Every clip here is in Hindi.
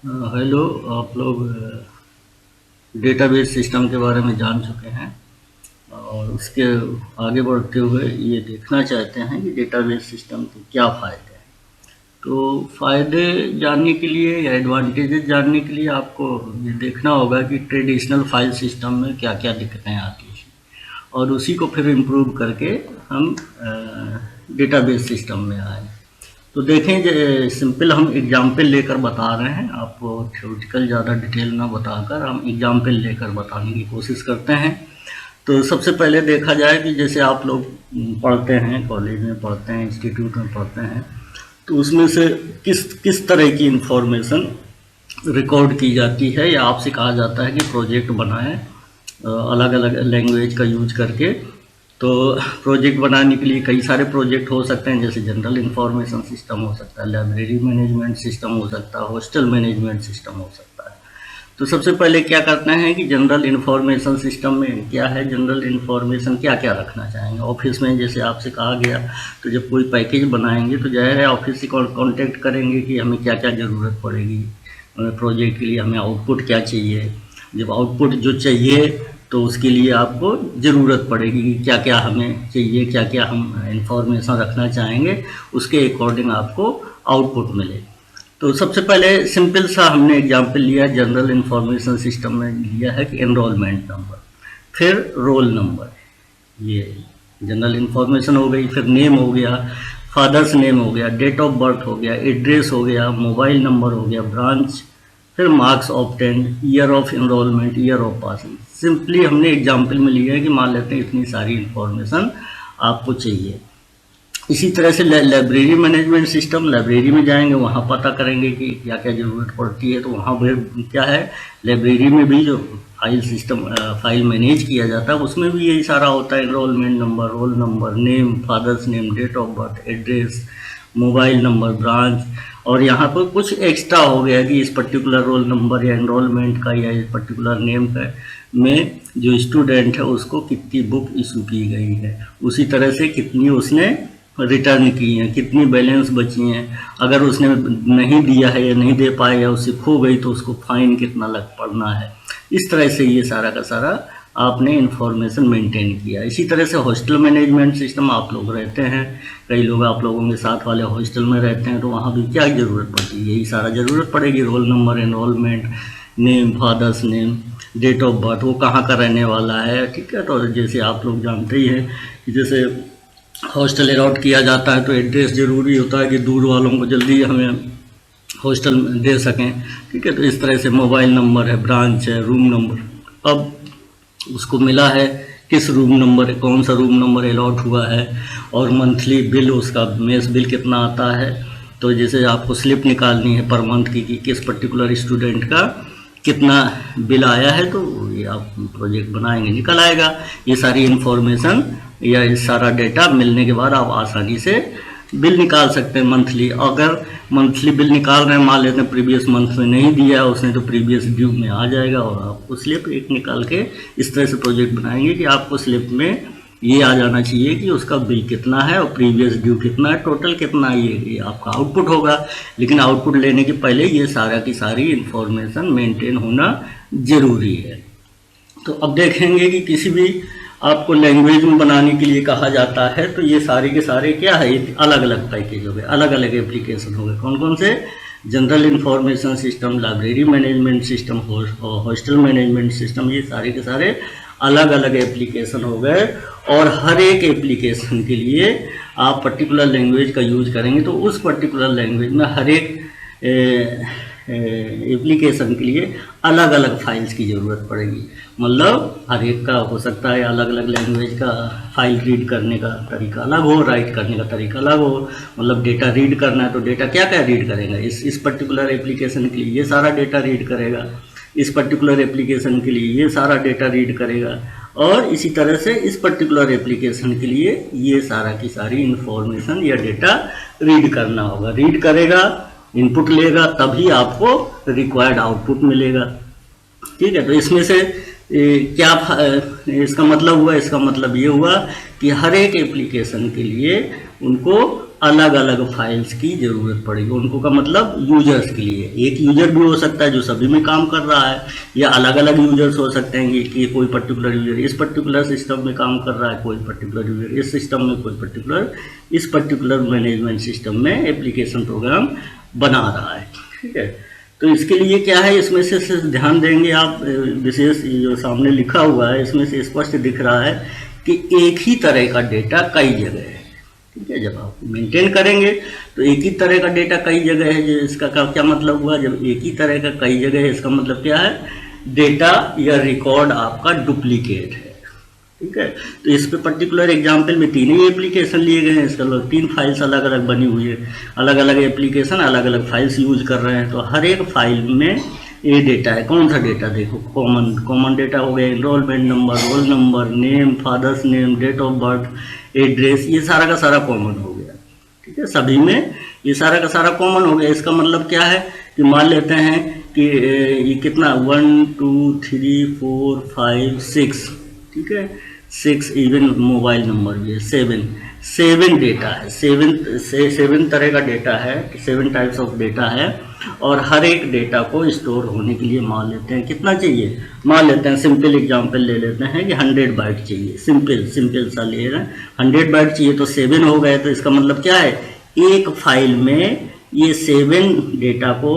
हेलो। आप लोग डेटाबेस सिस्टम के बारे में जान चुके हैं और उसके आगे बढ़ते हुए ये देखना चाहते हैं कि डेटाबेस सिस्टम के क्या फ़ायदे हैं। तो फ़ायदे जानने के लिए या एडवांटेजेस जानने के लिए आपको ये देखना होगा कि ट्रेडिशनल फाइल सिस्टम में क्या क्या दिक्कतें आती हैं और उसी को फिर इम्प्रूव करके हम डेटाबेस सिस्टम में आए। तो देखें, सिंपल हम एग्जाम्पल लेकर बता रहे हैं आपको, थ्योरेटिकल ज़्यादा डिटेल ना बताकर हम एग्जाम्पल लेकर बताने की कोशिश करते हैं। तो सबसे पहले देखा जाए कि जैसे आप लोग पढ़ते हैं, कॉलेज में पढ़ते हैं, इंस्टीट्यूट में पढ़ते हैं, तो उसमें से किस किस तरह की इंफॉर्मेशन रिकॉर्ड की जाती है या आपसे कहा जाता है कि प्रोजेक्ट बनाएं अलग अलग लैंग्वेज का यूज करके। तो प्रोजेक्ट बनाने के लिए कई सारे प्रोजेक्ट हो सकते हैं, जैसे जनरल इंफॉर्मेशन सिस्टम हो सकता है, लाइब्रेरी मैनेजमेंट सिस्टम हो सकता है, हॉस्टल मैनेजमेंट सिस्टम हो सकता है। तो सबसे पहले क्या करते हैं कि जनरल इंफॉर्मेशन सिस्टम में क्या है, जनरल इंफॉर्मेशन क्या क्या रखना चाहेंगे। ऑफिस में जैसे आपसे कहा गया, तो जब कोई पैकेज बनाएंगे तो जाहिर है ऑफिस से कॉन्टेक्ट करेंगे कि हमें क्या क्या ज़रूरत पड़ेगी, प्रोजेक्ट के लिए हमें आउटपुट क्या चाहिए। जब आउटपुट जो चाहिए तो उसके लिए आपको ज़रूरत पड़ेगी कि क्या क्या हमें चाहिए, क्या क्या हम इंफॉर्मेशन रखना चाहेंगे, उसके अकॉर्डिंग आपको आउटपुट मिले। तो सबसे पहले सिंपल सा हमने एग्जांपल लिया, जनरल इंफॉर्मेशन सिस्टम में लिया है कि एनरोलमेंट नंबर, फिर रोल नंबर, ये जनरल इंफॉर्मेशन हो गई। फिर नेम हो गया, फादर्स नेम हो गया, डेट ऑफ बर्थ हो गया, एड्रेस हो गया, मोबाइल नंबर हो गया, ब्रांच, फिर marks obtain, year of enrolment, year of passing. Simply हमने एग्जाम्पल में लिया है कि मान लेते हैं इतनी सारी इंफॉर्मेशन आपको चाहिए। इसी तरह से लाइब्रेरी मैनेजमेंट सिस्टम, लाइब्रेरी में जाएंगे वहाँ पता करेंगे कि क्या क्या ज़रूरत पड़ती है। तो वहाँ भी क्या है, लाइब्रेरी में भी जो फाइल सिस्टम फाइल मैनेज किया जाता है उसमें भी यही सारा होता है, enrolment number, roll number, name, father's name, date of birth, address, mobile number, branch. और यहाँ पर कुछ एक्स्ट्रा हो गया कि इस पर्टिकुलर रोल नंबर या एनरोलमेंट का या इस पर्टिकुलर नेम का में जो स्टूडेंट है उसको कितनी बुक इशू की गई है, उसी तरह से कितनी उसने रिटर्न की हैं, कितनी बैलेंस बची हैं, अगर उसने नहीं दिया है या नहीं दे पाया या उससे खो गई तो उसको फाइन कितना लग पड़ना है। इस तरह से ये सारा का सारा आपने इंफॉर्मेशन मेंटेन किया। इसी तरह से हॉस्टल मैनेजमेंट सिस्टम, आप लोग रहते हैं, कई लोग आप लोगों के साथ वाले हॉस्टल में रहते हैं, तो वहाँ भी क्या ज़रूरत पड़ती है, यही सारा ज़रूरत पड़ेगी, roll number, enrolment, name, father's name, date of birth, वो कहाँ का रहने वाला है, ठीक है। तो जैसे आप लोग जानते ही हैं कि जैसे हॉस्टल अलॉट किया जाता है तो एड्रेस ज़रूरी होता है कि दूर वालों को जल्दी हमें हॉस्टल दे सकें, ठीक है। तो इस तरह से मोबाइल नंबर है, ब्रांच है, रूम नंबर, अब उसको मिला है किस रूम नंबर है, कौन सा रूम नंबर अलॉट हुआ है, और मंथली बिल उसका मेस बिल कितना आता है। तो जैसे आपको स्लिप निकालनी है पर मंथ की कि किस पर्टिकुलर स्टूडेंट का कितना बिल आया है, तो ये आप प्रोजेक्ट बनाएंगे निकल आएगा। ये सारी इंफॉर्मेशन या ये सारा डेटा मिलने के बाद आप आसानी से बिल निकाल सकते हैं मंथली। अगर मंथली बिल निकाल रहे हैं, मान लेते हैं प्रीवियस मंथ में नहीं दिया है उसने, तो प्रीवियस ड्यू में आ जाएगा और आपको स्लिप एक निकाल के इस तरह से प्रोजेक्ट बनाएंगे कि आपको स्लिप में ये आ जाना चाहिए कि उसका बिल कितना है और प्रीवियस ड्यू कितना है, टोटल कितना है, ये आपका आउटपुट होगा। लेकिन आउटपुट लेने के पहले ये सारा की सारी इंफॉर्मेशन मेंटेन होना ज़रूरी है। तो अब देखेंगे कि किसी भी आपको लैंग्वेज में बनाने के लिए कहा जाता है तो ये सारे के सारे क्या है, ये अलग अलग पैकेज हो गए, अलग अलग एप्लीकेशन हो गए। कौन कौन से, general information system, library management system, hostel management system, ये सारे के सारे अलग अलग एप्लीकेशन हो गए। और हर एक एप्लीकेशन के लिए आप पर्टिकुलर लैंग्वेज का यूज करेंगे तो उस पर्टिकुलर लैंग्वेज में हर एक एप्लीकेशन के लिए अलग अलग फाइल्स की ज़रूरत पड़ेगी। मतलब हर एक का हो सकता है अलग अलग लैंग्वेज का फाइल रीड करने का तरीका अलग हो, राइट करने का तरीका अलग हो। मतलब डेटा रीड करना है तो डेटा क्या क्या रीड करेगा, इस पर्टिकुलर एप्लीकेशन के लिए ये सारा डेटा रीड करेगा, इस पर्टिकुलर एप्लीकेशन के लिए ये सारा डेटा रीड करेगा, और इसी तरह से इस पर्टिकुलर एप्लीकेशन के लिए ये सारा की सारी इंफॉर्मेशन या डेटा रीड करना होगा। रीड करेगा, इनपुट लेगा, तभी आपको रिक्वायर्ड आउटपुट मिलेगा, ठीक है। तो इसमें से क्या इसका मतलब हुआ, इसका मतलब ये हुआ कि हर एक एप्लीकेशन के लिए उनको अलग अलग फाइल्स की ज़रूरत पड़ेगी उनको, का मतलब यूजर्स के लिए। एक यूजर भी हो सकता है जो सभी में काम कर रहा है, या अलग अलग यूजर्स हो सकते हैं कि कोई पर्टिकुलर यूजर इस पर्टिकुलर सिस्टम में काम कर रहा है, कोई पर्टिकुलर यूजर इस सिस्टम में, कोई पर्टिकुलर इस पर्टिकुलर मैनेजमेंट सिस्टम में एप्लीकेशन प्रोग्राम बना रहा है। ठीक है, तो इसके लिए क्या है, इसमें से ध्यान देंगे आप, विशेष जो सामने लिखा हुआ है इसमें से स्पष्ट दिख रहा है कि एक ही तरह का डेटा कई जगह है। ठीक है, जब आप मेंटेन करेंगे तो एक ही तरह का डेटा कई जगह है। इसका क्या मतलब हुआ, जब एक ही तरह का कई जगह है इसका मतलब क्या है, डेटा या रिकॉर्ड आपका डुप्लीकेट है। ठीक है, तो इस पे पर्टिकुलर एग्जांपल में तीन ही एप्लीकेशन लिए गए हैं, इसका मतलब तीन फाइल्स अलग अलग बनी हुई है, अलग अलग एप्लीकेशन अलग अलग फाइल्स यूज कर रहे हैं। तो हर एक फाइल में ये डेटा है, कौन सा डेटा, देखो कॉमन डेटा हो गया, enrolment number, roll number, name, father's name, date of birth, address, ये सारा का सारा कॉमन हो गया। ठीक है, सभी में ये सारा का सारा कॉमन हो गया। इसका मतलब क्या है कि मान लेते हैं कि ये कितना 1 2 3 4 5 6, ठीक है 6, इवन मोबाइल नंबर भी है 7 डेटा है, 7 तरह का डेटा है, 7 टाइप्स ऑफ डेटा है। और हर एक डेटा को स्टोर होने के लिए मान लेते हैं कितना चाहिए, मान लेते हैं सिंपल एग्जांपल ले लेते हैं कि 100 बाइट चाहिए, सिंपल सा ले रहे हैं 100 बाइट चाहिए, तो 7 हो गए। तो इसका मतलब क्या है, एक फाइल में ये 7 डेटा को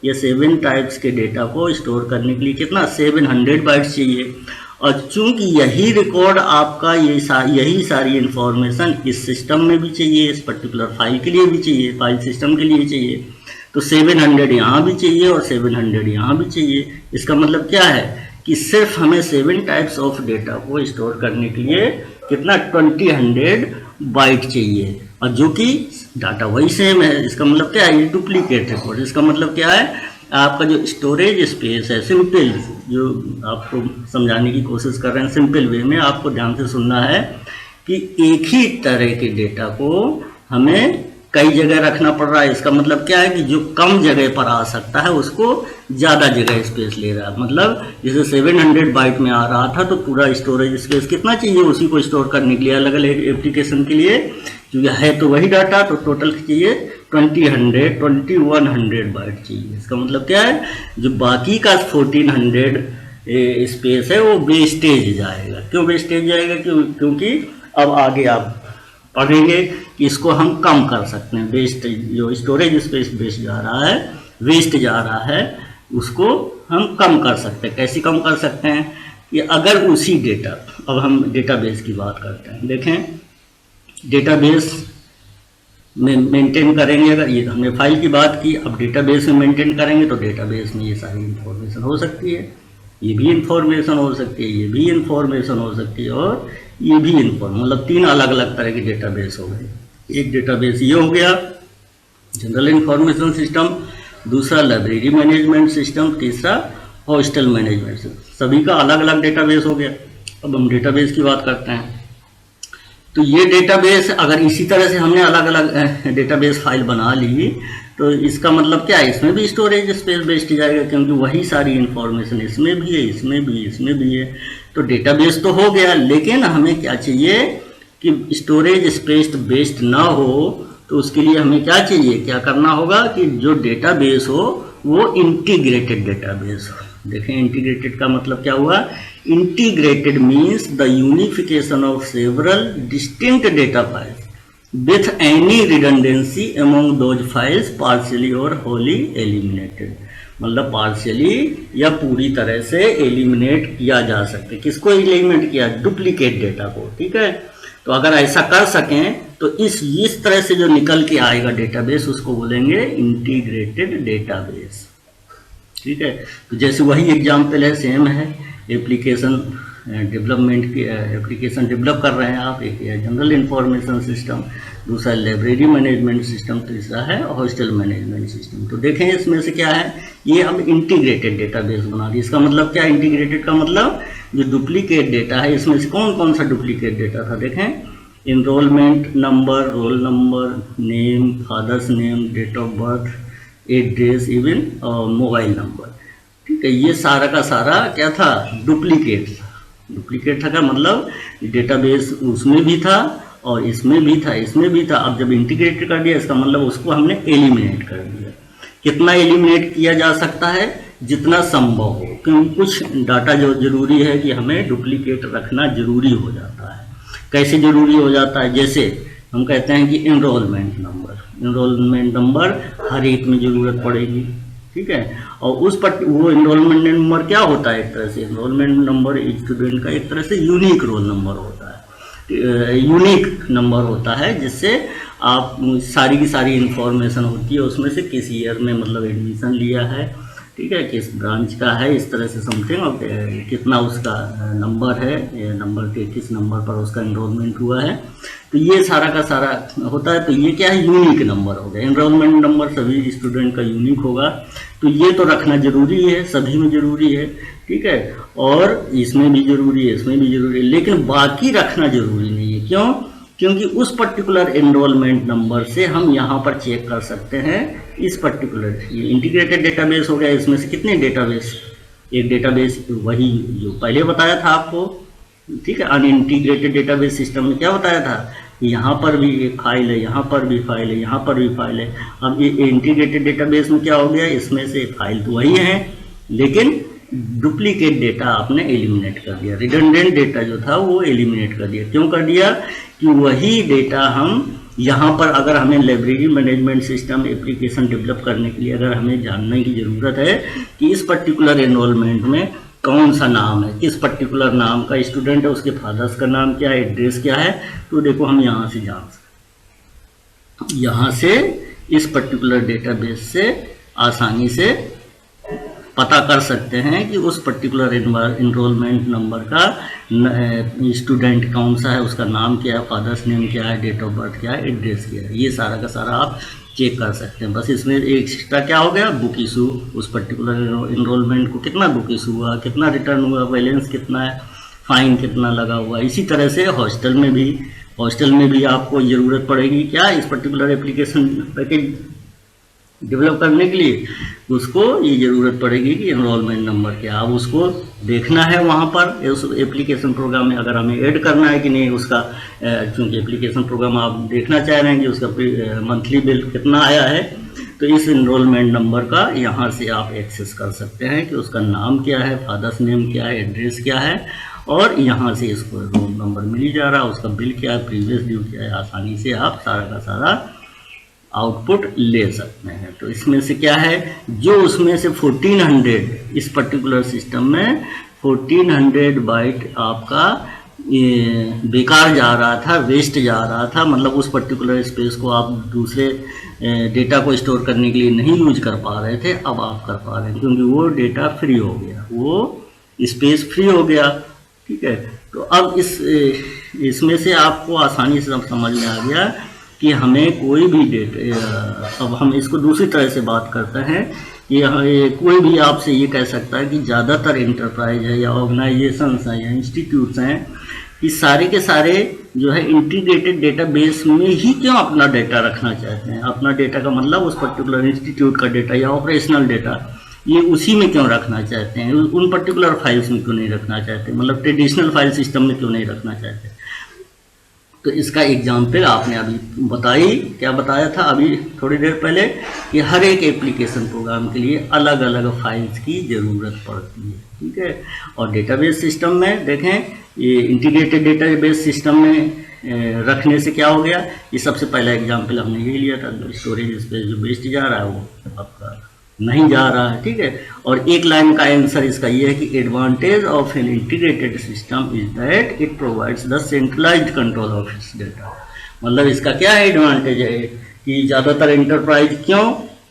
या 7 टाइप्स के डेटा को स्टोर करने के लिए कितना 700 बाइट्स चाहिए। और चूंकि यही रिकॉर्ड आपका यही सारी इंफॉर्मेशन इस सिस्टम में भी चाहिए, इस पर्टिकुलर फाइल के लिए भी चाहिए, फाइल सिस्टम के लिए चाहिए, तो 700 यहाँ भी चाहिए और 700 यहाँ भी चाहिए। इसका मतलब क्या है कि सिर्फ हमें 7 टाइप्स ऑफ डेटा को स्टोर करने के लिए कितना 2000 बाइट चाहिए, और जो कि डाटा वही सेम है। इसका मतलब क्या है, ये डुप्लीकेट रिकॉर्ड। इसका मतलब क्या है, आपका जो स्टोरेज स्पेस है, सिंपल जो आपको समझाने की कोशिश कर रहे हैं सिंपल वे में, आपको ध्यान से सुनना है कि एक ही तरह के डेटा को हमें कई जगह रखना पड़ रहा है। इसका मतलब क्या है कि जो कम जगह पर आ सकता है उसको ज़्यादा जगह स्पेस ले रहा है। मतलब जैसे 700 बाइट में आ रहा था तो पूरा स्टोरेज स्पेस कितना चाहिए उसी को स्टोर करने के लिए, अलग अलग एप्लीकेशन के लिए, क्योंकि है तो वही डाटा, तो टोटल चाहिए 2100 बाइट चाहिए। इसका मतलब क्या है, जो बाकी का 1400 स्पेस है वो वेस्टेज जाएगा। क्यों वेस्टेज जाएगा, क्योंकि अब आगे आप पढ़ेंगे कि इसको हम कम कर सकते हैं। वेस्ट जो स्टोरेज स्पेस वेस्ट जा रहा है उसको हम कम कर सकते हैं। कैसे कम कर सकते हैं कि अगर उसी डेटा, अब हम डेटाबेस की बात करते हैं, देखें डेटाबेस में मेंटेन करेंगे, अगर ये हमने फाइल की बात की, अब डेटाबेस में मेंटेन करेंगे तो डेटाबेस में ये सारी इंफॉर्मेशन हो सकती है, ये भी इंफॉर्मेशन हो सकती है, ये भी इंफॉर्मेशन हो सकती है, और ये भी मतलब 3 अलग अलग तरह के डेटाबेस हो गए। एक डेटाबेस ये हो गया जनरल इंफॉर्मेशन सिस्टम, दूसरा लाइब्रेरी मैनेजमेंट सिस्टम, तीसरा हॉस्टल मैनेजमेंट सिस्टम। सभी का अलग अलग डेटाबेस हो गया। अब हम डेटाबेस की बात करते हैं, तो ये डेटाबेस अगर इसी तरह से हमने अलग अलग डेटाबेस फाइल बना ली तो इसका मतलब क्या है, इसमें भी स्टोरेज स्पेस वेस्ट जाएगा, क्योंकि वही सारी इंफॉर्मेशन इसमें भी है, इसमें भी है। तो डेटाबेस तो हो गया, लेकिन हमें क्या चाहिए कि स्टोरेज स्पेस वेस्ट ना हो, तो उसके लिए हमें क्या चाहिए, क्या करना होगा कि जो डेटाबेस हो वो इंटीग्रेटेड डेटाबेस हो। देखें इंटीग्रेटेड का मतलब क्या हुआ, integrated means the unification of several distinct data files with any redundancy among those files partially or wholly eliminated। मतलब पार्शियली या पूरी तरह से एलिमिनेट किया जा सकते। किसको एलिमिनेट किया, डुप्लीकेट डेटा को। ठीक है, तो अगर ऐसा कर सकें तो इस तरह से जो निकल के आएगा डेटाबेस उसको बोलेंगे इंटीग्रेटेड डेटाबेस। ठीक है, तो जैसे वही एग्जाम्पल है, सेम है, एप्लीकेशन डेवलपमेंट की एप्लीकेशन डेवलप कर रहे हैं आप, एक है जनरल इंफॉर्मेशन सिस्टम, दूसरा लाइब्रेरी मैनेजमेंट सिस्टम, तीसरा है हॉस्टल मैनेजमेंट सिस्टम। तो देखें इसमें से क्या है, ये हम इंटीग्रेटेड डेटाबेस बना रही। इसका मतलब क्या, इंटीग्रेटेड का मतलब जो डुप्लीकेट डेटा है इसमें से कौन कौन सा डुप्लीकेट डेटा था, देखें enrolment number, roll number, name, father's name, date of birth, address, even mobile number. ठीक है, ये सारा का सारा क्या था, डुप्लीकेट था का मतलब डेटाबेस उसमें भी था और इसमें भी था, इसमें भी था। अब जब इंटीग्रेटेड कर दिया इसका मतलब उसको हमने एलिमिनेट कर दिया। कितना एलिमिनेट किया जा सकता है? जितना संभव हो, क्योंकि कुछ डाटा जो जरूरी है कि हमें डुप्लीकेट रखना जरूरी हो जाता है। कैसे जरूरी हो जाता है? जैसे हम कहते हैं कि एनरोलमेंट नंबर हर एक में जरूरत पड़ेगी, ठीक है। और उस पर वो एनरोलमेंट नंबर क्या होता है? एक तरह से एनरोलमेंट नंबर स्टूडेंट का एक तरह से यूनिक रोल नंबर होता है, यूनिक नंबर होता है, जिससे आप सारी की सारी इंफॉर्मेशन होती है उसमें से, किस ईयर में मतलब एडमिशन लिया है, ठीक है, किस ब्रांच का है, इस तरह से समथिंग, और कितना उसका नंबर है, नंबर के किस नंबर पर उसका एनरोलमेंट हुआ है, तो ये सारा का सारा होता है। तो ये क्या है? यूनिक नंबर हो गया। एनरोलमेंट नंबर सभी स्टूडेंट का यूनिक होगा, तो ये तो रखना जरूरी है, सभी में जरूरी है, ठीक है, और इसमें भी जरूरी है, इसमें भी जरूरी है, लेकिन बाकी रखना जरूरी नहीं है। क्यों? क्योंकि उस पर्टिकुलर एनरोलमेंट नंबर से हम यहाँ पर चेक कर सकते हैं इस पर्टिकुलर, ये इंटीग्रेटेड डेटाबेस हो गया, इसमें से कितने डेटाबेस, एक डेटाबेस वही जो पहले बताया था आपको, ठीक है। अनइंटीग्रेटेड डेटाबेस सिस्टम में क्या बताया था? यहाँ पर भी एक फाइल है, यहाँ पर भी फाइल है, यहाँ पर भी फाइल है। अब ये इंटीग्रेटेड डेटाबेस में क्या हो गया? इसमें से फाइल तो वही है, लेकिन डुप्लीकेट डेटा आपने एलिमिनेट कर दिया, रिडंडेंट डेटा जो था वो एलिमिनेट कर दिया। क्यों कर दिया? कि वही डेटा हम यहाँ पर, अगर हमें library management system application develop करने के लिए अगर हमें जानने की ज़रूरत है कि इस पर्टिकुलर एनरोलमेंट में कौन सा नाम है, किस पर्टिकुलर नाम का स्टूडेंट है, उसके फादर्स का नाम क्या है, एड्रेस क्या है, तो देखो हम यहाँ से जान सकते, यहाँ से इस पर्टिकुलर डेटाबेस से आसानी से पता कर सकते हैं कि उस पर्टिकुलर एनरोलमेंट नंबर का स्टूडेंट कौन सा है, उसका नाम क्या है, फादर्स नेम क्या है, डेट ऑफ बर्थ क्या है, एड्रेस क्या है, ये सारा का सारा आप चेक कर सकते हैं। बस इसमें एक एक्स्ट्रा क्या हो गया? बुक इशू, उस पर्टिकुलर एनरोलमेंट को कितना बुक इशू हुआ, कितना रिटर्न हुआ, बैलेंस कितना है, फाइन कितना लगा हुआ। इसी तरह से हॉस्टल में भी आपको ज़रूरत पड़ेगी क्या? इस पर्टिकुलर एप्लीकेशन पैकेज डेवलप करने के लिए उसको ये ज़रूरत पड़ेगी कि एनरोलमेंट नंबर क्या, अब उसको देखना है वहाँ पर उस एप्लीकेशन प्रोग्राम में, अगर हमें ऐड करना है कि नहीं उसका, चूँकि एप्लीकेशन प्रोग्राम आप देखना चाह रहे हैं कि उसका मंथली बिल कितना आया है, तो इस एनरोलमेंट नंबर का यहाँ से आप एक्सेस कर सकते हैं कि उसका नाम क्या है, फादर्स नेम क्या है, एड्रेस क्या है, और यहाँ से इसको रोल नंबर मिल ही जा रहा है, उसका बिल क्या है, प्रीवियस ड्यू क्या है, आसानी से आप सारा का सारा आउटपुट ले सकते हैं। तो इसमें से क्या है, जो उसमें से 1400 इस पर्टिकुलर सिस्टम में 1400 बाइट आपका ये बेकार जा रहा था, वेस्ट जा रहा था, मतलब उस पर्टिकुलर स्पेस को आप दूसरे डेटा को स्टोर करने के लिए नहीं यूज कर पा रहे थे, अब आप कर पा रहे हैं क्योंकि वो डेटा फ्री हो गया, वो स्पेस फ्री हो गया, ठीक है। तो अब इसमें से आपको आसानी से समझ में आ गया कि हमें कोई भी डेटा, अब हम इसको दूसरी तरह से बात करते हैं कि कोई भी आपसे ये कह सकता है कि ज़्यादातर इंटरप्राइज है या ऑर्गेनाइजेशंस हैं या इंस्टीट्यूट्स हैं, कि सारे के सारे जो है इंटीग्रेटेड डेटाबेस में ही क्यों अपना डेटा रखना चाहते हैं। अपना डेटा का मतलब उस पर्टिकुलर इंस्टीट्यूट का डेटा या ऑपरेशनल डेटा, ये उसी में क्यों रखना चाहते हैं, उन पर्टिकुलर फाइल्स में क्यों नहीं रखना चाहते, मतलब ट्रेडिशनल फाइल सिस्टम में क्यों नहीं रखना चाहते। तो इसका एग्जाम्पल आपने अभी बताई, क्या बताया था अभी थोड़ी देर पहले, कि हर एक एप्लीकेशन प्रोग्राम के लिए अलग अलग फाइल्स की ज़रूरत पड़ती है, ठीक है। और डेटाबेस सिस्टम में देखें, ये इंटीग्रेटेड डेटाबेस सिस्टम में रखने से क्या हो गया, ये सबसे पहला एग्जाम्पल हमने यही लिया था, स्टोरेज स्पेस जो वेस्ट जा रहा है वो आपका नहीं जा रहा है, ठीक है। और एक लाइन का आंसर इसका ये है कि advantage of an integrated system is that it provides the centralised control of its data. मतलब इसका क्या है एडवांटेज है कि ज़्यादातर एंटरप्राइज क्यों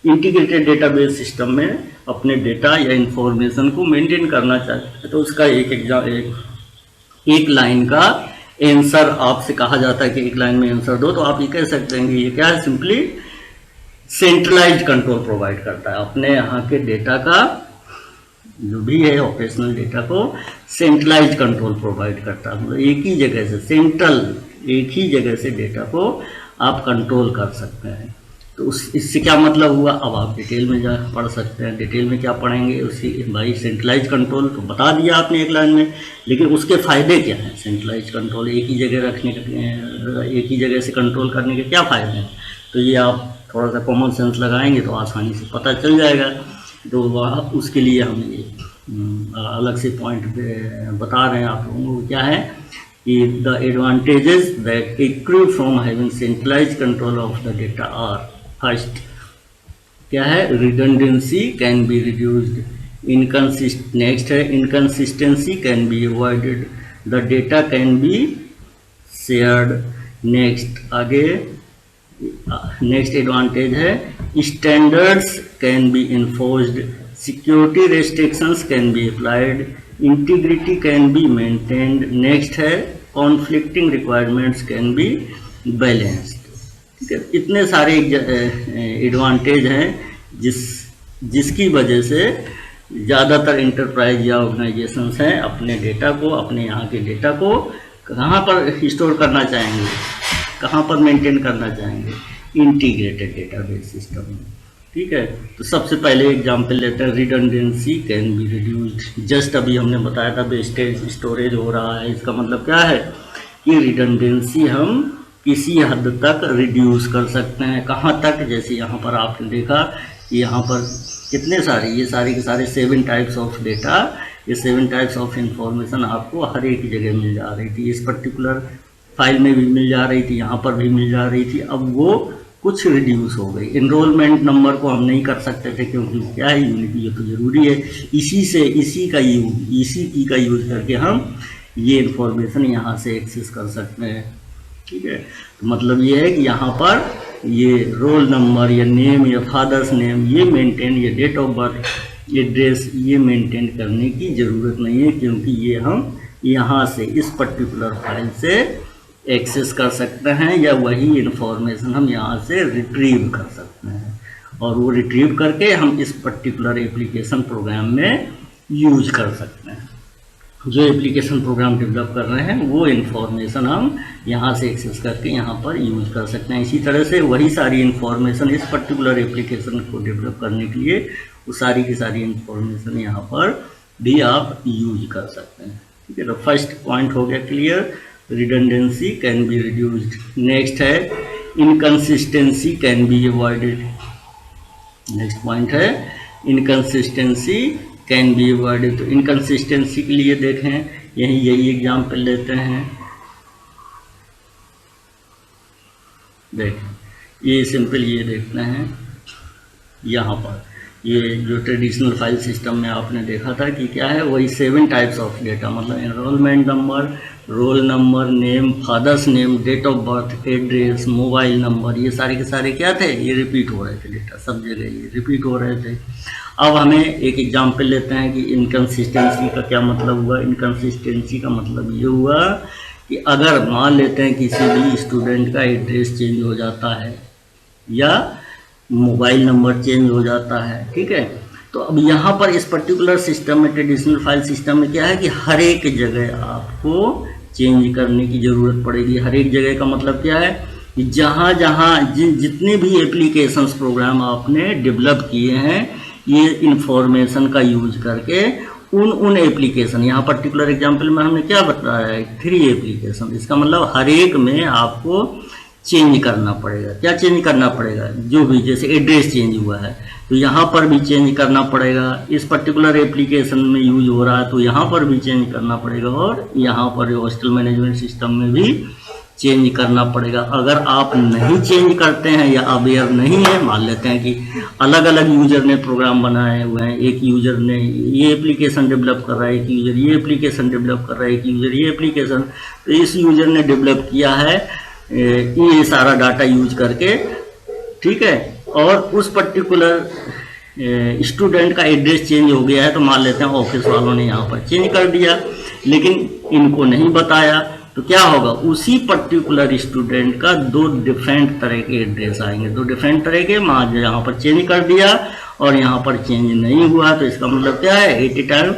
इंटीग्रेटेड डेटाबेस सिस्टम में अपने डेटा या इंफॉर्मेशन को मेंटेन करना चाहते हैं। तो उसका एक लाइन का आंसर आपसे कहा जाता है कि एक लाइन में आंसर दो, तो आप ये कह सकते हैं कि ये क्या है, सिंपली सेंट्रलाइज्ड कंट्रोल प्रोवाइड करता है, अपने यहाँ के डेटा का जो भी है ऑपरेशनल डेटा को सेंट्रलाइज्ड कंट्रोल प्रोवाइड करता है, मतलब एक ही जगह से एक ही जगह से डेटा को आप कंट्रोल कर सकते हैं। तो इससे क्या मतलब हुआ, अब आप डिटेल में जा पढ़ सकते हैं। डिटेल में क्या पढ़ेंगे, उसकी भाई सेंट्रलाइज कंट्रोल तो बता दिया आपने एक लाइन में, लेकिन उसके फ़ायदे क्या हैं। सेंट्रलाइज कंट्रोल एक ही जगह रखने के, एक ही जगह से कंट्रोल करने के क्या फ़ायदे हैं, तो ये आप थोड़ा सा कॉमन सेंस लगाएंगे तो आसानी से पता चल जाएगा। तो वह उसके लिए हम ये अलग से पॉइंट बता रहे हैं आप लोगों को। क्या है कि the advantages that accrue from having centralize control of the data are, first क्या है, redundancy can be reduced, next है inconsistency can be avoided, the data can be shared, next आगे नेक्स्ट एडवांटेज है standards can be enforced, security restrictions can be applied, integrity can be maintained, next है conflicting requirements can be balanced. ठीक है, इतने सारे एडवांटेज हैं जिसकी वजह से ज़्यादातर इंटरप्राइज या ऑर्गेनाइजेशंस हैं अपने डेटा को, अपने यहाँ के डेटा को कहाँ पर स्टोर करना चाहेंगे, कहाँ पर मेंटेन करना चाहेंगे, इंटीग्रेटेड डेटाबेस सिस्टम में। ठीक है, तो सबसे पहले एग्जांपल लेते हैं, redundancy can be reduced. Just अभी हमने बताया था वेस्टेज स्टोरेज हो रहा है, इसका मतलब क्या है कि रिडंडेंसी हम किसी हद तक रिड्यूस कर सकते हैं। कहाँ तक, जैसे यहाँ पर आपने देखा कि यहाँ पर कितने सारे, ये सारे के सारे 7 टाइप्स ऑफ डेटा, ये 7 टाइप्स ऑफ इंफॉर्मेशन आपको हर एक जगह मिल जा रही थी। इस पर्टिकुलर फाइल में भी मिल जा रही थी, यहाँ पर भी मिल जा रही थी। अब वो कुछ रिड्यूस हो गई। इनरोलमेंट नंबर को हम नहीं कर सकते थे क्योंकि क्या है, यूनिटी ये तो ज़रूरी है, इसी की का यूज़ करके हम ये इंफॉर्मेशन यहाँ से एक्सेस कर सकते हैं। ठीक है, तो मतलब ये है कि यहाँ पर ये रोल नंबर या नेम या फादर्स नेम ये मेंटेन, ये डेट ऑफ बर्थ, एड्रेस ये मेंटेन करने की ज़रूरत नहीं है, क्योंकि ये हम यहाँ से इस पर्टिकुलर फाइल से एक्सेस कर सकते हैं, या वही इंफॉर्मेशन हम यहाँ से रिट्रीव कर सकते हैं, और वो रिट्रीव करके हम इस पर्टिकुलर एप्लीकेशन प्रोग्राम में यूज कर सकते हैं। जो एप्लीकेशन प्रोग्राम डेवलप कर रहे हैं वो इंफॉर्मेशन हम यहाँ से एक्सेस करके यहाँ पर यूज कर सकते हैं। इसी तरह से वही सारी इंफॉर्मेशन इस पर्टिकुलर एप्लीकेशन को डेवलप करने के लिए वो सारी की सारी इंफॉर्मेशन यहाँ पर भी आप यूज कर सकते हैं। ठीक है, तो फर्स्ट पॉइंट हो गया clear, redundancy can be reduced. Next है inconsistency can be avoided. Next point है इनकंसिस्टेंसी कैन बी अवॉइडेड। तो इनकंसिस्टेंसी के लिए देखें, यही एग्जाम्पल लेते हैं। देखें ये सिंपल, ये देखते हैं यहाँ पर ये जो ट्रेडिशनल फाइल सिस्टम में आपने देखा था कि क्या है, वही 7 टाइप्स ऑफ डेटा, मतलब enrolment number, roll number, name, father's name, date of birth, address, mobile number, ये सारे के सारे क्या थे, ये रिपीट हो रहे थे डेटा, सब जगह ये रिपीट हो रहे थे। अब हमें एक एग्जांपल लेते हैं कि इनकंसिस्टेंसी का क्या मतलब हुआ। इनकंसिस्टेंसी का मतलब ये हुआ कि अगर मान लेते हैं किसी भी स्टूडेंट का एड्रेस चेंज हो जाता है या मोबाइल नंबर चेंज हो जाता है, ठीक है, तो अब यहाँ पर इस पर्टिकुलर सिस्टम में, ट्रेडिशनल फाइल सिस्टम में क्या है कि हर एक जगह आपको चेंज करने की ज़रूरत पड़ेगी। हर एक जगह का मतलब क्या है कि जहाँ जितने भी एप्लीकेशंस प्रोग्राम आपने डेवलप किए हैं, ये इंफॉर्मेशन का यूज करके उन एप्लीकेशन, यहाँ पर्टिकुलर एग्जांपल में हमने क्या बताया है, 3 एप्लीकेशन, इसका मतलब हर एक में आपको चेंज करना पड़ेगा। क्या चेंज करना पड़ेगा, जो भी, जैसे एड्रेस चेंज हुआ है तो यहाँ पर भी चेंज करना पड़ेगा। इस पर्टिकुलर एप्लीकेशन में यूज हो रहा है तो यहाँ पर भी चेंज करना पड़ेगा, और यहाँ पर हॉस्टल मैनेजमेंट सिस्टम में भी चेंज करना पड़ेगा। अगर आप नहीं चेंज करते हैं या अवेयर नहीं है, मान लेते हैं कि अलग अलग यूजर ने प्रोग्राम बनाए हुए हैं, एक यूजर ने ये एप्लीकेशन डेवलप कर रहा है, एक यूजर ये एप्लीकेशन डेवलप कर रहा है, एक यूजर ये एप्लीकेशन, तो इस यूजर ने डेवलप किया है ये सारा डाटा यूज करके, ठीक है, और उस पर्टिकुलर स्टूडेंट का एड्रेस चेंज हो गया है, तो मान लेते हैं ऑफिस वालों ने यहाँ पर चेंज कर दिया, लेकिन इनको नहीं बताया, तो क्या होगा, उसी पर्टिकुलर स्टूडेंट का 2 डिफरेंट तरह के एड्रेस आएंगे, 2 डिफरेंट तरह के। मान यहाँ पर चेंज कर दिया और यहाँ पर चेंज नहीं हुआ, तो इसका मतलब क्या है, एट ए टाइम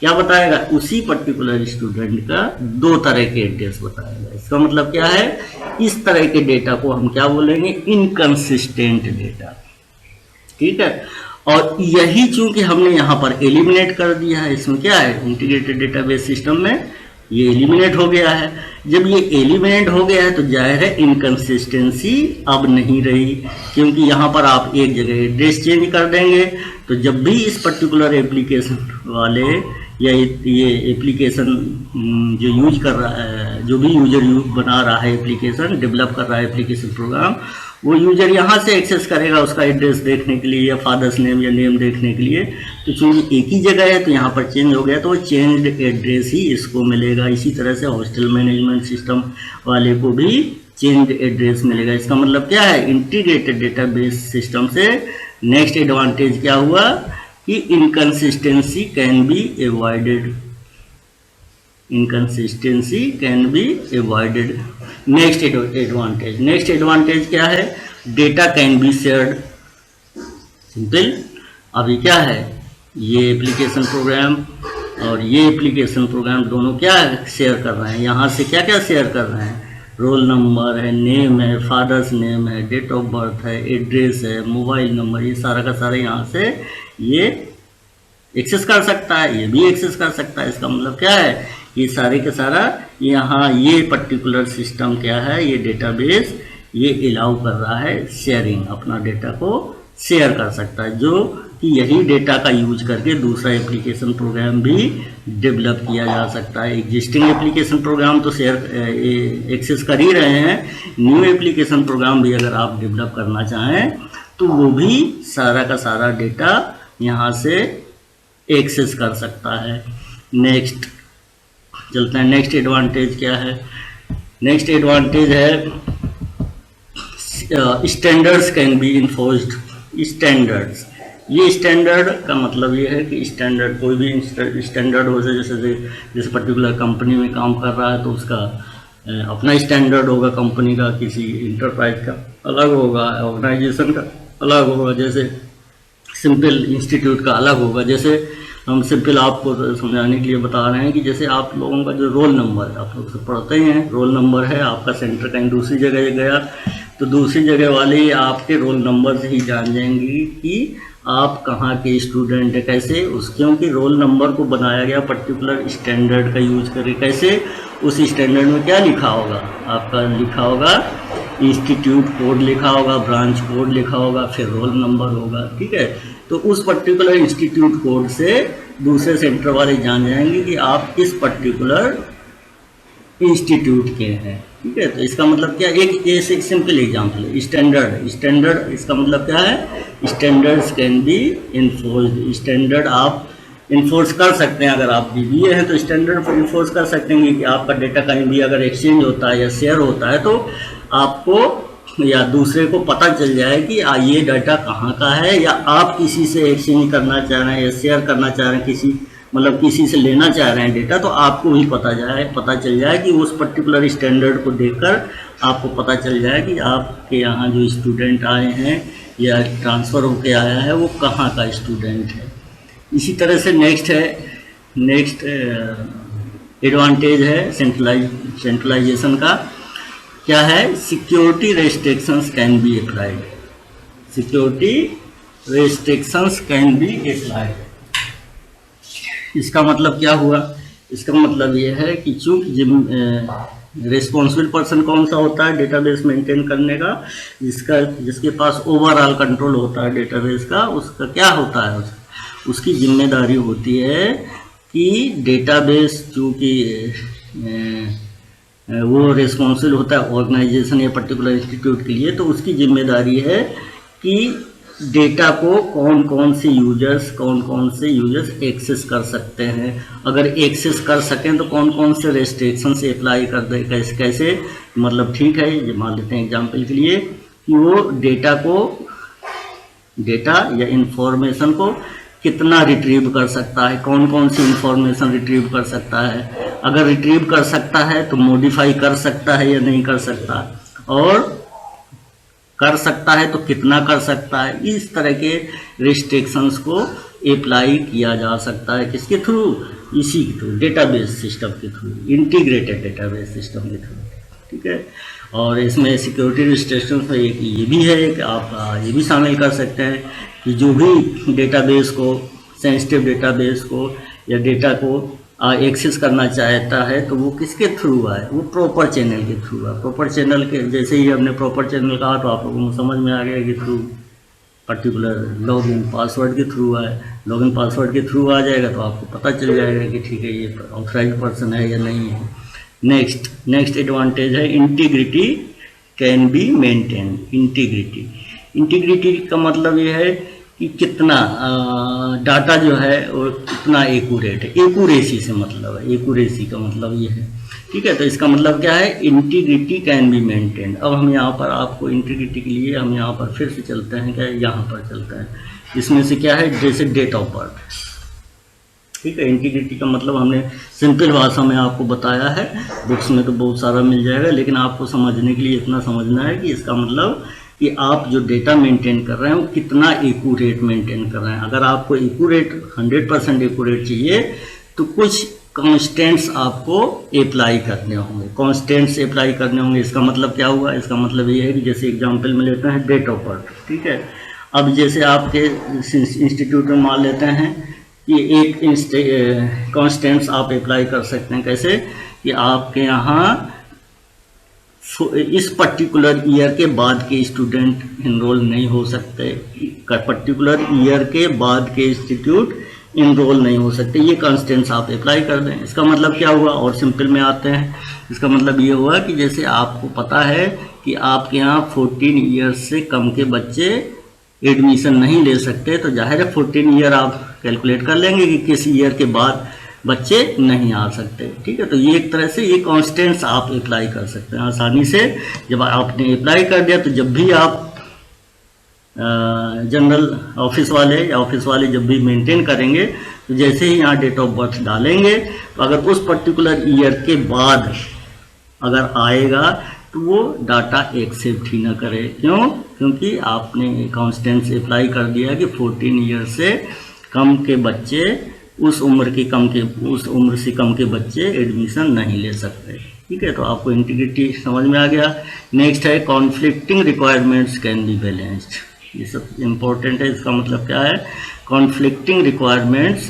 क्या बताएगा, उसी पर्टिकुलर स्टूडेंट का 2 तरह के एड्रेस बताएगा। इसका मतलब क्या है, इस तरह के डेटा को हम क्या बोलेंगे, इनकंसिस्टेंट डेटा। ठीक है, और यही चूंकि हमने यहाँ पर एलिमिनेट कर दिया है, इसमें क्या है, इंटीग्रेटेड डेटाबेस सिस्टम में ये एलिमिनेट हो गया है। जब ये एलिमिनेट हो गया है तो जाहिर है इनकंसिस्टेंसी अब नहीं रही, क्योंकि यहाँ पर आप एक जगह एड्रेस चेंज कर देंगे तो जब भी इस पर्टिकुलर एप्लीकेशन वाले या ये एप्लीकेशन जो यूज कर रहा है, जो भी यूजर बना रहा है एप्लीकेशन, डेवलप कर रहा है एप्लीकेशन प्रोग्राम, वो यूजर यहाँ से एक्सेस करेगा उसका एड्रेस देखने के लिए या फादर्स नेम या नेम देखने के लिए। तो चूंकि एक ही जगह है तो यहाँ पर चेंज हो गया तो वो चेंज्ड एड्रेस ही इसको मिलेगा। इसी तरह से हॉस्टल मैनेजमेंट सिस्टम वाले को भी चेंज्ड एड्रेस मिलेगा। इसका मतलब क्या है, इंटीग्रेटेड डेटाबेस सिस्टम से नेक्स्ट एडवांटेज क्या हुआ कि inconsistency can be avoided, inconsistency can be avoided. Next advantage क्या है, data can be shared. Simple, अभी क्या है, ये एप्लीकेशन प्रोग्राम और ये एप्लीकेशन प्रोग्राम दोनों क्या शेयर कर रहे हैं, यहाँ से क्या क्या शेयर कर रहे हैं, रोल नंबर है, नेम है, फादर्स नेम है, डेट ऑफ बर्थ है, एड्रेस है, मोबाइल नंबर, ये सारा का सारा यहाँ से ये एक्सेस कर सकता है, ये भी एक्सेस कर सकता है। इसका मतलब क्या है, ये सारे के सारा यहाँ ये पर्टिकुलर सिस्टम क्या है, ये डेटाबेस ये अलाउ कर रहा है शेयरिंग, अपना डेटा को शेयर कर सकता है, जो कि यही डेटा का यूज करके दूसरा एप्लीकेशन प्रोग्राम भी डेवलप किया जा सकता है। एग्जिस्टिंग एप्लीकेशन प्रोग्राम तो शेयर एक्सेस कर ही रहे हैं, न्यू एप्लीकेशन प्रोग्राम भी अगर आप डेवलप करना चाहें तो वो भी सारा का सारा डेटा यहाँ से एक्सेस कर सकता है। नेक्स्ट चलते हैं, नेक्स्ट एडवांटेज क्या है, नेक्स्ट एडवांटेज है standards can be enforced. Standards, ये स्टैंडर्ड का मतलब ये है कि स्टैंडर्ड कोई भी स्टैंडर्ड हो, जैसे पर्टिकुलर कंपनी में काम कर रहा है तो उसका अपना स्टैंडर्ड होगा, कंपनी का, किसी इंटरप्राइज का अलग होगा, ऑर्गेनाइजेशन का अलग होगा, जैसे सिंपल इंस्टीट्यूट का अलग होगा। जैसे हम सिंपल आपको समझाने के लिए बता रहे हैं कि जैसे आप लोगों का जो रोल नंबर है, आप लोग से पढ़ते हैं, रोल नंबर है आपका, सेंटर कहीं दूसरी जगह गया तो दूसरी जगह वाले आपके रोल नंबर से ही जान जाएंगी कि आप कहाँ के स्टूडेंट है। कैसे, उस क्योंकि रोल नंबर को बनाया गया पर्टिकुलर स्टैंडर्ड का यूज करके। कैसे, उस स्टैंडर्ड में क्या लिखा होगा, आपका लिखा होगा इंस्टीट्यूट कोड लिखा होगा, ब्रांच कोड लिखा होगा, फिर रोल नंबर होगा। ठीक है, तो उस पर्टिकुलर इंस्टीट्यूट कोड से दूसरे सेंटर वाले जान जाएंगे कि आप किस पर्टिकुलर इंस्टीट्यूट के हैं। ठीक है, तो इसका मतलब क्या, एक सिंपल एग्जांपल है, स्टैंडर्ड इसका मतलब क्या है, standards can be enforced. Standard आप इन्फोर्स कर सकते हैं, अगर आप बीबीए हैं तो स्टैंडर्ड इन्फोर्स कर सकते हैं कि आपका डेटा कहीं भी अगर एक्सचेंज होता है या शेयर होता है तो आपको या दूसरे को पता चल जाए कि ये डाटा कहाँ का है, या आप किसी से एक्सचेंज करना चाह रहे हैं या शेयर करना चाह रहे हैं, किसी से लेना चाह रहे हैं डेटा, तो आपको भी पता चल जाए कि उस पर्टिकुलर स्टैंडर्ड को देखकर आपको पता चल जाए कि आपके यहाँ जो स्टूडेंट आए हैं या ट्रांसफ़र होके आया है वो कहाँ का स्टूडेंट है। इसी तरह से नेक्स्ट एडवांटेज है सेंट्रलाइजेशन का। क्या है, security restrictions can be applied. Security restrictions can be applied, इसका मतलब क्या हुआ, इसका मतलब ये है कि चूंकि रिस्पॉन्सिबल पर्सन कौन सा होता है डेटाबेस मेंटेन करने का, जिसके पास ओवरऑल कंट्रोल होता है डेटाबेस का, उसका क्या होता है, उसकी जिम्मेदारी होती है कि डेटाबेस चूँकि वो रिस्पॉन्सिबल होता है ऑर्गेनाइजेशन या पर्टिकुलर इंस्टीट्यूट के लिए, तो उसकी जिम्मेदारी है कि डेटा को कौन कौन से यूजर्स एक्सेस कर सकते हैं। अगर एक्सेस कर सकें तो कौन कौन से रेस्ट्रिक्शन से अप्लाई कर दे, कैसे मतलब ठीक है, ये मान लेते हैं एग्जांपल के लिए कि वो डेटा या इंफॉर्मेशन को कितना रिट्रीव कर सकता है, कौन कौन सी इंफॉर्मेशन रिट्रीव कर सकता है, अगर रिट्रीव कर सकता है तो मॉडिफाई कर सकता है या नहीं कर सकता, और कर सकता है तो कितना कर सकता है। इस तरह के रिस्ट्रिक्शंस को अप्लाई किया जा सकता है, किसके थ्रू, इसी के थ्रू, डेटाबेस सिस्टम के थ्रू, इंटीग्रेटेड डेटाबेस सिस्टम के थ्रू, ठीक है। और इसमें सिक्योरिटी रिस्ट्रिक्शंस में एक ये भी है कि आप ये भी शामिल कर सकते हैं कि जो भी डेटाबेस को, सेंसिटिव डेटाबेस को या डेटा को एक्सेस करना चाहता है तो वो किसके थ्रू आए, वो प्रॉपर चैनल के थ्रू आए। प्रॉपर चैनल के जैसे ही हमने प्रॉपर चैनल कहा तो आप लोगों को समझ में आ गया कि थ्रू पर्टिकुलर लॉगिन पासवर्ड के थ्रू आए। लॉगिन पासवर्ड के थ्रू आ जाएगा तो आपको पता चल जाएगा कि ठीक है ये ऑथराइज्ड पर्सन है या नहीं है। नेक्स्ट एडवांटेज है integrity can be maintain. Integrity का मतलब ये है कि कितना डाटा जो है वो कितना एक्यूरेट है। एक्यूरेसी से मतलब है, एक्यूरेसी का मतलब ये है, ठीक है। तो इसका मतलब क्या है, इंटीग्रिटी कैन बी मेंटेन। अब हम यहाँ पर आपको इंटीग्रिटी के लिए हम यहाँ पर फिर से चलते हैं, क्या यहाँ पर चलते हैं। इसमें से क्या है, जैसे डेट ऑफ बर्थ, ठीक है। इंटीग्रिटी का मतलब हमने सिंपल भाषा में आपको बताया है, बुक्स में तो बहुत सारा मिल जाएगा, लेकिन आपको समझने के लिए इतना समझना है कि इसका मतलब कि आप जो डेटा मेंटेन कर रहे हैं वो कितना एक्यूरेट मेंटेन कर रहे हैं। अगर आपको एक्यूरेट 100% एक्यूरेट चाहिए तो कुछ कॉन्स्टेंट्स आपको अप्लाई करने होंगे। कॉन्स्टेंट्स अप्लाई करने होंगे, इसका मतलब क्या हुआ, इसका मतलब ये है कि जैसे एग्जांपल में लेते हैं डेट ऑफ बर्थ, ठीक है। अब जैसे आपके इंस्टीट्यूट में मान लेते हैं कि एक कॉन्स्टेंट्स आप अप्लाई कर सकते हैं। कैसे कि आपके यहाँ इस पर्टिकुलर ईयर के बाद के स्टूडेंट इनरोल नहीं हो सकते, पर्टिकुलर ईयर के बाद के इंस्टीट्यूट इनरोल नहीं हो सकते, ये कॉन्स्टेंट्स आप अप्लाई कर दें। इसका मतलब क्या हुआ, और सिंपल में आते हैं, इसका मतलब ये हुआ कि जैसे आपको पता है कि आपके यहाँ 14 ईयर्स से कम के बच्चे एडमिशन नहीं ले सकते, तो जाहिर है 14 ईयर आप कैलकुलेट कर लेंगे कि किस ईयर के बाद बच्चे नहीं आ सकते, ठीक है। तो ये एक तरह से ये कॉन्स्टेंट्स आप अप्लाई कर सकते हैं आसानी से। जब आपने अप्लाई कर दिया तो जब भी आप जनरल ऑफिस वाले या ऑफिस वाले जब भी मेंटेन करेंगे तो जैसे ही यहाँ डेट ऑफ बर्थ डालेंगे तो अगर उस पर्टिकुलर ईयर के बाद अगर आएगा तो वो डाटा एक्सेप्ट ही ना करे। क्यों? क्योंकि आपने कॉन्स्टेंट्स अप्लाई कर दिया कि 14 ईयर से कम के बच्चे उस उम्र से कम के बच्चे एडमिशन नहीं ले सकते, ठीक है। तो आपको इंटीग्रिटी समझ में आ गया। नेक्स्ट है conflicting requirements can be balanced. ये सब इम्पोर्टेंट है। इसका मतलब क्या है, conflicting requirements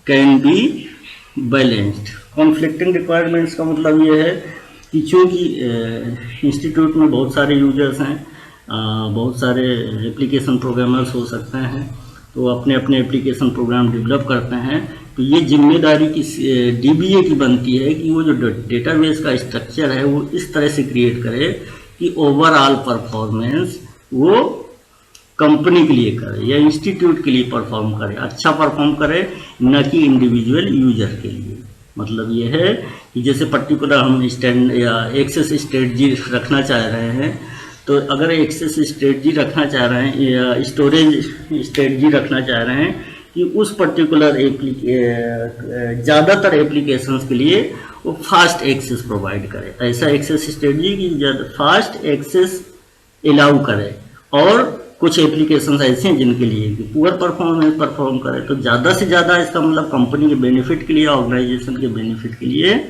can be balanced. Conflicting requirements का मतलब ये है कि चूँकि इंस्टीट्यूट में बहुत सारे यूजर्स हैं, बहुत सारे एप्लीकेशन प्रोग्रामर्स हो सकते हैं, तो अपने अपने एप्लीकेशन प्रोग्राम डेवलप करते हैं, तो ये जिम्मेदारी किस डीबीए की बनती है कि वो जो डेटाबेस का स्ट्रक्चर है वो इस तरह से क्रिएट करे कि ओवरऑल परफॉर्मेंस वो कंपनी के लिए करे या इंस्टीट्यूट के लिए परफॉर्म करे, अच्छा परफॉर्म करे, न कि इंडिविजुअल यूजर के लिए। मतलब ये है कि जैसे पर्टिकुलर हम स्टैंड या एक्सेस स्ट्रेटजी रखना चाह रहे हैं, तो अगर एक्सेस स्ट्रेटजी रखना चाह रहे हैं या स्टोरेज स्ट्रेटजी रखना चाह रहे हैं कि उस पर्टिकुलर ज़्यादातर एप्लीकेशंस के लिए वो फास्ट एक्सेस प्रोवाइड करे, ऐसा एक्सेस स्ट्रेटजी की फास्ट एक्सेस अलाउ करे, और कुछ एप्लीकेशंस ऐसे हैं जिनके लिए कि पुअर परफॉर्मेंस परफॉर्म करे। तो ज़्यादा से ज़्यादा इसका मतलब कंपनी के बेनिफिट के लिए, ऑर्गेनाइजेशन के बेनिफिट के लिए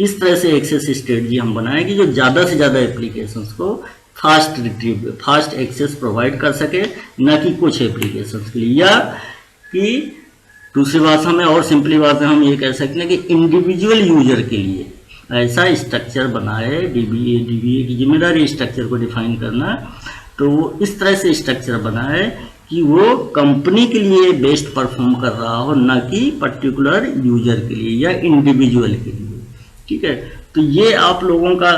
इस तरह से एक्सेस स्ट्रेटजी हम बनाएं कि जो ज़्यादा से ज़्यादा एप्लीकेशंस को फास्ट एक्सेस प्रोवाइड कर सके, न कि कुछ एप्लीकेशंस के लिए। या कि दूसरी भाषा में और सिंपली भाषा में हम ये कह सकते हैं कि इंडिविजुअल यूजर के लिए ऐसा स्ट्रक्चर बनाए। डीबीए की जिम्मेदारी स्ट्रक्चर को डिफाइन करना, तो वो इस तरह से स्ट्रक्चर बनाए कि वो कंपनी के लिए बेस्ट परफॉर्म कर रहा हो, न कि पर्टिकुलर यूजर के लिए या इंडिविजुअल के लिए, ठीक है। तो ये आप लोगों का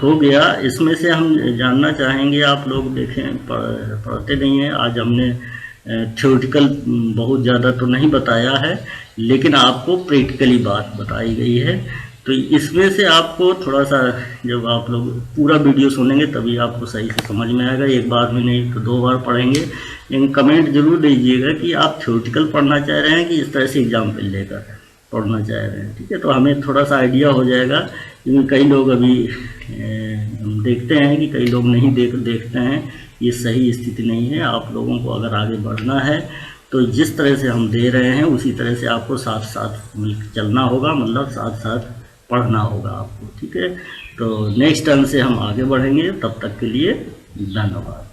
हो गया। इसमें से हम जानना चाहेंगे, आप लोग देखें पढ़ते नहीं हैं, आज हमने थ्योरेटिकल बहुत ज़्यादा तो नहीं बताया है, लेकिन आपको प्रैक्टिकली बात बताई गई है। तो इसमें से आपको थोड़ा सा, जब आप लोग पूरा वीडियो सुनेंगे तभी आपको सही से समझ में आएगा। एक बार में नहीं तो 2 बार पढ़ेंगे। लेकिन कमेंट जरूर दीजिएगा कि आप थ्योरेटिकल पढ़ना चाह रहे हैं कि इस तरह से एग्जाम्पल लेकर पढ़ना चाह रहे हैं, ठीक है। तो हमें थोड़ा सा आइडिया हो जाएगा, क्योंकि कई लोग अभी हम देखते हैं कि कई लोग नहीं देखते हैं। ये सही स्थिति नहीं है। आप लोगों को अगर आगे बढ़ना है तो जिस तरह से हम दे रहे हैं उसी तरह से आपको साथ साथ मिल चलना होगा, मतलब साथ साथ पढ़ना होगा आपको, ठीक है। तो नेक्स्ट टर्म से हम आगे बढ़ेंगे, तब तक के लिए धन्यवाद।